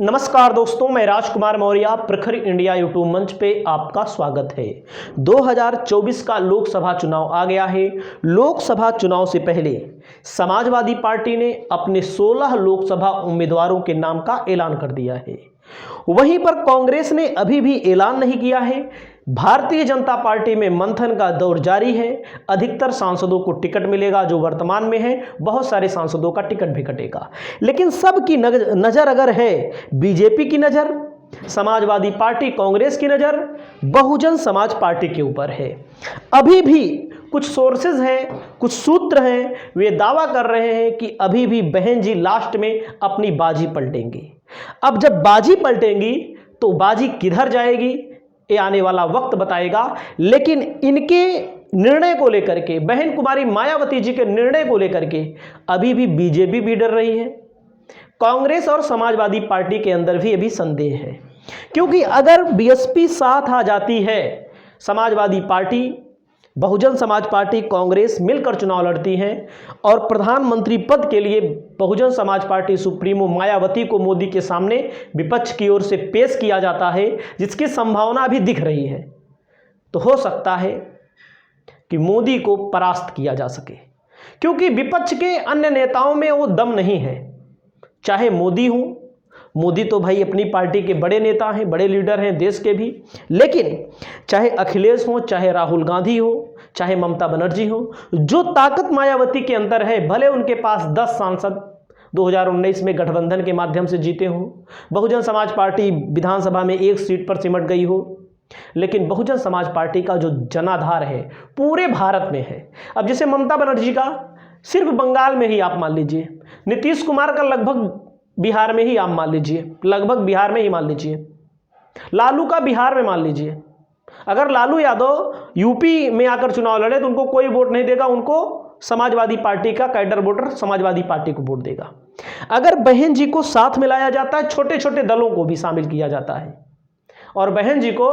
नमस्कार दोस्तों, मैं राजकुमार मौर्य प्रखर इंडिया यूट्यूब मंच पे आपका स्वागत है। 2024 का लोकसभा चुनाव आ गया है। लोकसभा चुनाव से पहले समाजवादी पार्टी ने अपने 16 लोकसभा उम्मीदवारों के नाम का ऐलान कर दिया है। वहीं पर कांग्रेस ने अभी भी ऐलान नहीं किया है। भारतीय जनता पार्टी में मंथन का दौर जारी है। अधिकतर सांसदों को टिकट मिलेगा जो वर्तमान में है, बहुत सारे सांसदों का टिकट भी कटेगा। लेकिन सबकी नजर अगर है बीजेपी की नजर, समाजवादी पार्टी कांग्रेस की नजर बहुजन समाज पार्टी के ऊपर है। अभी भी कुछ सोर्सेज हैं, कुछ सूत्र हैं, वे दावा कर रहे हैं कि अभी भी बहन जी लास्ट में अपनी बाजी पलटेंगी। अब जब बाजी पलटेंगी तो बाजी किधर जाएगी ये आने वाला वक्त बताएगा। लेकिन इनके निर्णय को लेकर के, बहन कुमारी मायावती जी के निर्णय को लेकर के अभी भी बीजेपी भी डर रही है। कांग्रेस और समाजवादी पार्टी के अंदर भी अभी संदेह है, क्योंकि अगर बीएसपी साथ आ जाती है, समाजवादी पार्टी, बहुजन समाज पार्टी, कांग्रेस मिलकर चुनाव लड़ती हैं और प्रधानमंत्री पद के लिए बहुजन समाज पार्टी सुप्रीमो मायावती को मोदी के सामने विपक्ष की ओर से पेश किया जाता है, जिसकी संभावना अभी दिख रही है, तो हो सकता है कि मोदी को परास्त किया जा सके, क्योंकि विपक्ष के अन्य नेताओं में वो दम नहीं है। चाहे मोदी हो, मोदी तो भाई अपनी पार्टी के बड़े नेता हैं, बड़े लीडर हैं देश के भी, लेकिन चाहे अखिलेश हो, चाहे राहुल गांधी हो, चाहे ममता बनर्जी हो, जो ताकत मायावती के अंदर है, भले उनके पास 10 सांसद 2019 में गठबंधन के माध्यम से जीते हो, बहुजन समाज पार्टी विधानसभा में 1 सीट पर सिमट गई हो, लेकिन बहुजन समाज पार्टी का जो जनाधार है पूरे भारत में है। अब जैसे ममता बनर्जी का सिर्फ बंगाल में ही आप मान लीजिए, नीतीश कुमार का लगभग बिहार में ही आप मान लीजिए, लगभग बिहार में ही मान लीजिए, लालू का बिहार में मान लीजिए। अगर लालू यादव यूपी में आकर चुनाव लड़े तो उनको कोई वोट नहीं देगा, उनको समाजवादी पार्टी का कैडर वोटर समाजवादी पार्टी को वोट देगा। अगर बहन जी को साथ मिलाया जाता है, छोटे छोटे दलों को भी शामिल किया जाता है और बहन जी को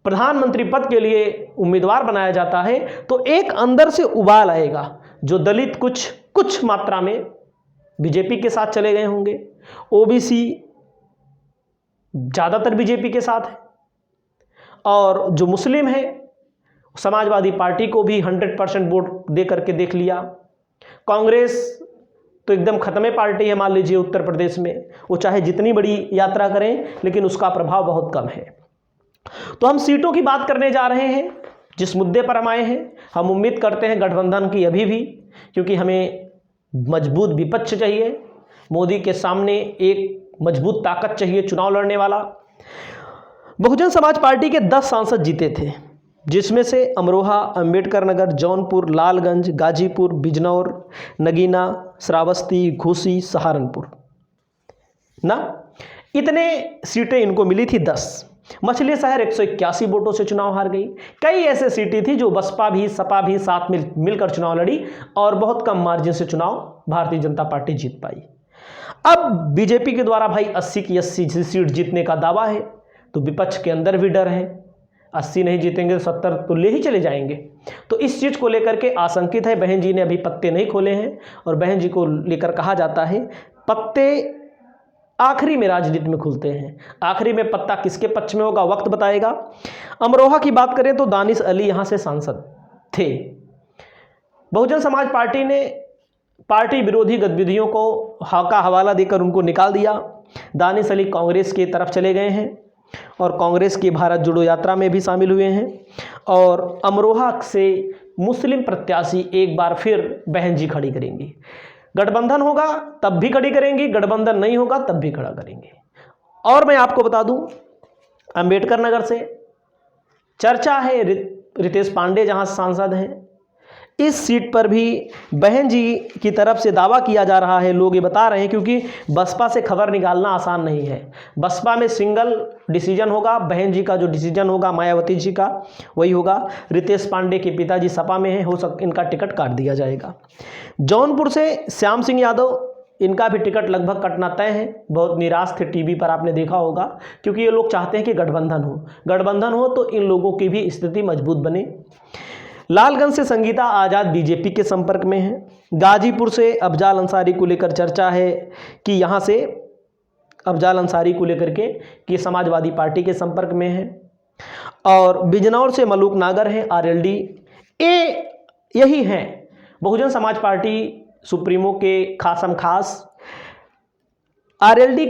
प्रधानमंत्री पद के लिए उम्मीदवार बनाया जाता है, तो एक अंदर से उबाल आएगा। जो दलित कुछ मात्रा में बीजेपी के साथ चले गए होंगे, ओबीसी ज़्यादातर बीजेपी के साथ है, और जो मुस्लिम है समाजवादी पार्टी को भी 100% वोट दे करके देख लिया। कांग्रेस तो एकदम खत्म पार्टी है, मान लीजिए उत्तर प्रदेश में, वो चाहे जितनी बड़ी यात्रा करें लेकिन उसका प्रभाव बहुत कम है। तो हम सीटों की बात करने जा रहे हैं। जिस मुद्दे पर हम आए हैं, हम उम्मीद करते हैं गठबंधन की अभी भी, क्योंकि हमें मजबूत विपक्ष चाहिए, मोदी के सामने एक मजबूत ताकत चाहिए चुनाव लड़ने वाला। बहुजन समाज पार्टी के 10 सांसद जीते थे, जिसमें से अमरोहा, अंबेडकर नगर, जौनपुर, लालगंज, गाजीपुर, बिजनौर, नगीना, श्रावस्ती, घोसी, सहारनपुर ना, इतने सीटें इनको मिली थी 10। मछली शहर 181 वोटों से चुनाव हार गई। कई ऐसे सीटें थी जो बसपा भी, सपा भी साथ मिलकर चुनाव लड़ी और बहुत कम मार्जिन से चुनाव भारतीय जनता पार्टी जीत पाई। अब बीजेपी के द्वारा भाई 80 की 80 सीट जीतने का दावा है, तो विपक्ष के अंदर भी डर है, 80 नहीं जीतेंगे तो 70 तो ले ही चले जाएंगे। तो इस चीज़ को लेकर के आशंकित है। बहन जी ने अभी पत्ते नहीं खोले हैं और बहन जी को लेकर कहा जाता है पत्ते आखिरी में राजनीति में खुलते हैं। आखिरी में पत्ता किसके पक्ष में होगा वक्त बताएगा। अमरोहा की बात करें तो दानिश अली यहाँ से सांसद थे। बहुजन समाज पार्टी ने पार्टी विरोधी गतिविधियों को का हवाला देकर उनको निकाल दिया। दानिश अली कांग्रेस की तरफ चले गए हैं और कांग्रेस की भारत जोड़ो यात्रा में भी शामिल हुए हैं। और अमरोहा से मुस्लिम प्रत्याशी एक बार फिर बहन जी खड़ी करेंगी। गठबंधन होगा तब भी खड़ी करेंगी, गठबंधन नहीं होगा तब भी खड़ा करेंगे। और मैं आपको बता दूं, अंबेडकर नगर से चर्चा है, रितेश पांडे जहां सांसद हैं, इस सीट पर भी बहन जी की तरफ से दावा किया जा रहा है। लोग ये बता रहे हैं, क्योंकि बसपा से खबर निकालना आसान नहीं है। बसपा में सिंगल डिसीजन होगा, बहन जी का जो डिसीजन होगा मायावती जी का वही होगा। रितेश पांडे के पिताजी सपा में हैं, इनका टिकट काट दिया जाएगा। जौनपुर से श्याम सिंह यादव, इनका भी टिकट लगभग कटना तय है। बहुत निराश थे, टीवी पर आपने देखा होगा, क्योंकि ये लोग चाहते हैं कि गठबंधन हो तो इन लोगों की भी स्थिति मजबूत बने। लालगंज से संगीता आज़ाद बीजेपी के संपर्क में है। गाजीपुर से अफजाल अंसारी को लेकर चर्चा है कि यहाँ से अफजाल अंसारी को लेकर के कि समाजवादी पार्टी के संपर्क में है, और बिजनौर से मलूक नागर हैं आरएलडी। यही हैं बहुजन समाज पार्टी सुप्रीमो के खासम खास। आरएलडी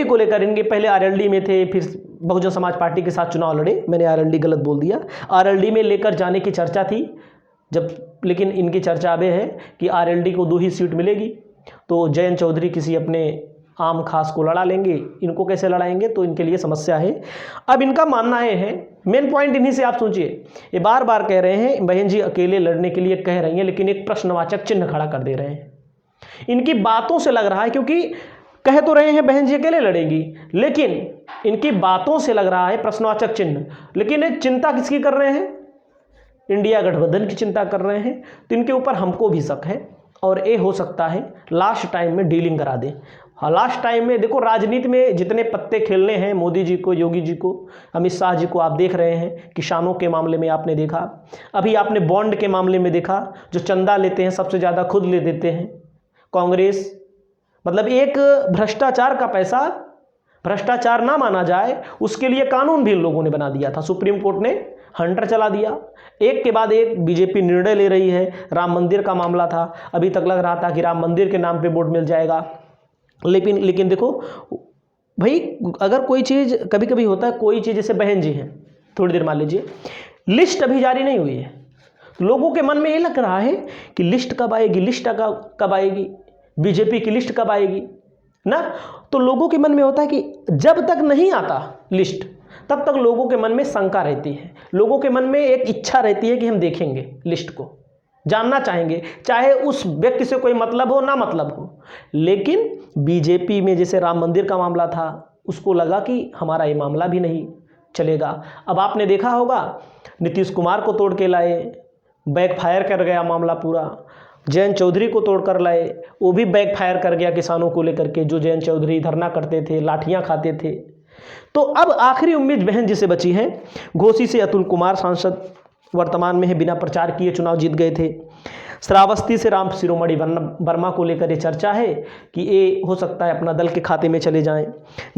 को लेकर इनके पहले आरएलडी में थे, फिर बहुजन समाज पार्टी के साथ चुनाव लड़े। मैंने आरएलडी गलत बोल दिया, आरएलडी में लेकर जाने की चर्चा थी लेकिन इनकी चर्चा अब है कि आरएलडी को 2 ही सीट मिलेगी, तो जयंत चौधरी किसी अपने आम खास को लड़ा लेंगे। इनको कैसे लड़ाएंगे, तो इनके लिए समस्या है। अब इनका मानना है मेन पॉइंट इन्हीं से आप सोचिए, ये बार बार कह रहे हैं बहन जी अकेले लड़ने के लिए कह रही हैं, लेकिन एक प्रश्नवाचक चिन्ह खड़ा कर दे रहे हैं। इनकी बातों से लग रहा है, क्योंकि कह तो रहे हैं बहन जी अकेले लड़ेंगी, लेकिन इनकी बातों से लग रहा है प्रश्नवाचक चिन्ह। लेकिन ये चिंता किसकी कर रहे हैं, इंडिया गठबंधन की चिंता कर रहे हैं। तो इनके ऊपर हमको भी शक है, और ये हो सकता है लास्ट टाइम में डीलिंग करा दें। हाँ, लास्ट टाइम में देखो, राजनीति में जितने पत्ते खेलने हैं, मोदी जी को, योगी जी को, अमित शाह जी को आप देख रहे हैं। किसानों के मामले में आपने देखा, अभी आपने बॉन्ड के मामले में देखा, जो चंदा लेते हैं सबसे ज़्यादा खुद ले देते हैं कांग्रेस। मतलब एक भ्रष्टाचार का पैसा भ्रष्टाचार ना माना जाए, उसके लिए कानून भी इन लोगों ने बना दिया था। सुप्रीम कोर्ट ने हंटर चला दिया, एक के बाद एक बीजेपी निर्णय ले रही है। राम मंदिर का मामला था, अभी तक लग रहा था कि राम मंदिर के नाम पे वोट मिल जाएगा, लेकिन देखो भाई, अगर कोई चीज़ कभी कभी होता है, कोई चीज़ जैसे बहन जी हैं, थोड़ी देर मान लीजिए, लिस्ट अभी जारी नहीं हुई है, लोगों के मन में ये लग रहा है कि लिस्ट कब आएगी, लिस्ट कब आएगी, बीजेपी की लिस्ट कब आएगी ना। तो लोगों के मन में होता है कि जब तक नहीं आता लिस्ट, तब तक लोगों के मन में शंका रहती है, लोगों के मन में एक इच्छा रहती है कि हम देखेंगे लिस्ट को, जानना चाहेंगे, चाहे उस व्यक्ति से कोई मतलब हो ना मतलब हो। लेकिन बीजेपी में जैसे राम मंदिर का मामला था, उसको लगा कि हमारा ये मामला भी नहीं चलेगा। अब आपने देखा होगा, नीतीश कुमार को तोड़ के लाए, बैकफायर कर गया मामला पूरा। जयंत चौधरी को तोड़ कर लाए, वो भी बैकफायर कर गया किसानों को लेकर के। जो जयंत चौधरी धरना करते थे, लाठियां खाते थे। तो अब आखिरी उम्मीद बहन जी से बची है। घोसी से अतुल कुमार सांसद वर्तमान में है, बिना प्रचार किए चुनाव जीत गए थे। श्रावस्ती से राम शिरोमणि वर्मा को लेकर ये चर्चा है कि ये हो सकता है अपना दल के खाते में चले जाएं।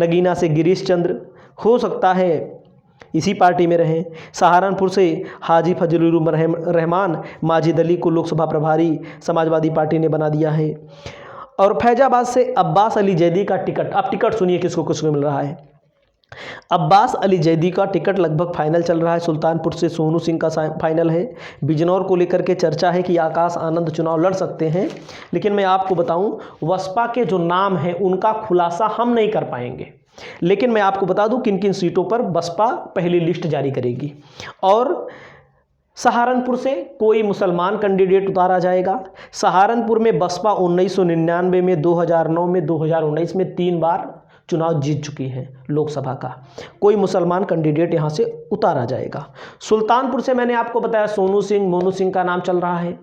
नगीना से गिरीश चंद्र हो सकता है इसी पार्टी में रहें। सहारनपुर से हाजी फजलुर रहमान माजिद अली को लोकसभा प्रभारी समाजवादी पार्टी ने बना दिया है। और फैजाबाद से अब्बास अली जैदी का टिकट, आप टिकट सुनिए किसको किसको मिल रहा है। अब्बास अली जैदी का टिकट लगभग फाइनल चल रहा है। सुल्तानपुर से सोनू सिंह का फाइनल है। बिजनौर को लेकर के चर्चा है कि आकाश आनंद चुनाव लड़ सकते हैं, लेकिन मैं आपको बताऊं, बसपा के जो नाम हैं उनका खुलासा हम नहीं कर पाएंगे। लेकिन मैं आपको बता दूं किन किन सीटों पर बसपा पहली लिस्ट जारी करेगी। और सहारनपुर से कोई मुसलमान कैंडिडेट उतारा जाएगा। सहारनपुर में बसपा 1999 में, 2009 में, 2019 में 3 बार चुनाव जीत चुकी है लोकसभा का। कोई मुसलमान कैंडिडेट यहां से उतारा जाएगा। सुल्तानपुर से मैंने आपको बताया सोनू सिंह, मोनू सिंह का नाम चल रहा है।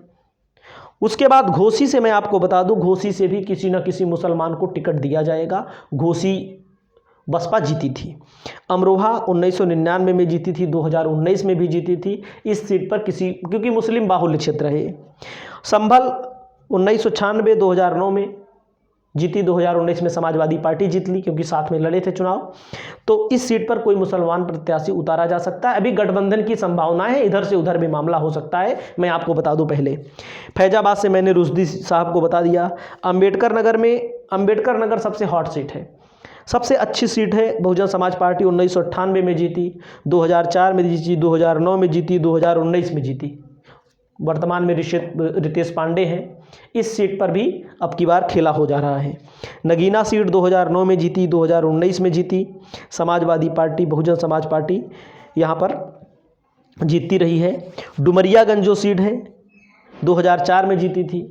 उसके बाद घोसी से मैं आपको बता दूं, घोसी से भी किसी न किसी मुसलमान को टिकट दिया जाएगा। घोसी बसपा जीती थी। अमरोहा 1999 में जीती थी, 2019 में भी जीती थी। इस सीट पर क्योंकि मुस्लिम बाहुल्य क्षेत्र है। संभल 1996, 2009 में जीती, 2019 में समाजवादी पार्टी जीत ली क्योंकि साथ में लड़े थे चुनाव। तो इस सीट पर कोई मुसलमान प्रत्याशी उतारा जा सकता है। अभी गठबंधन की संभावनाएं है, इधर से उधर भी मामला हो सकता है। मैं आपको बता दूं पहले, फैजाबाद से मैंने रुश्दी साहब को बता दिया। अंबेडकर नगर में, अंबेडकर नगर सबसे हॉट सीट है, सबसे अच्छी सीट है। बहुजन समाज पार्टी 1998 में जीती, 2004 में जीती, 2009 में जीती, 2019 में जीती। वर्तमान में रितेश पांडे हैं। इस सीट पर भी अब की बार खेला हो जा रहा है। नगीना सीट 2009 में जीती, 2019 में जीती। समाजवादी पार्टी, बहुजन समाज पार्टी यहाँ पर जीतती रही है। डुमरियागंज जो सीट है 2004 में जीती थी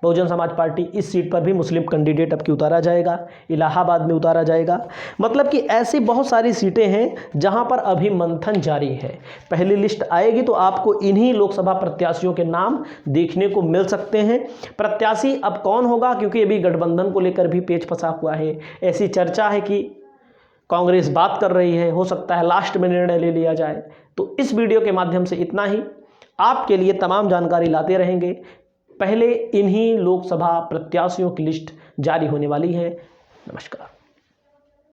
बहुजन समाज पार्टी, इस सीट पर भी मुस्लिम कैंडिडेट अब की उतारा जाएगा। इलाहाबाद में उतारा जाएगा। मतलब कि ऐसी बहुत सारी सीटें हैं जहां पर अभी मंथन जारी है। पहली लिस्ट आएगी तो आपको इन्हीं लोकसभा प्रत्याशियों के नाम देखने को मिल सकते हैं। प्रत्याशी अब कौन होगा, क्योंकि अभी गठबंधन को लेकर भी पेच फंसा हुआ है। ऐसी चर्चा है कि कांग्रेस बात कर रही है, हो सकता है लास्ट में निर्णय ले लिया जाए। तो इस वीडियो के माध्यम से इतना ही। आपके लिए तमाम जानकारी लाते रहेंगे। पहले इन्हीं लोकसभा प्रत्याशियों की लिस्ट जारी होने वाली है। नमस्कार।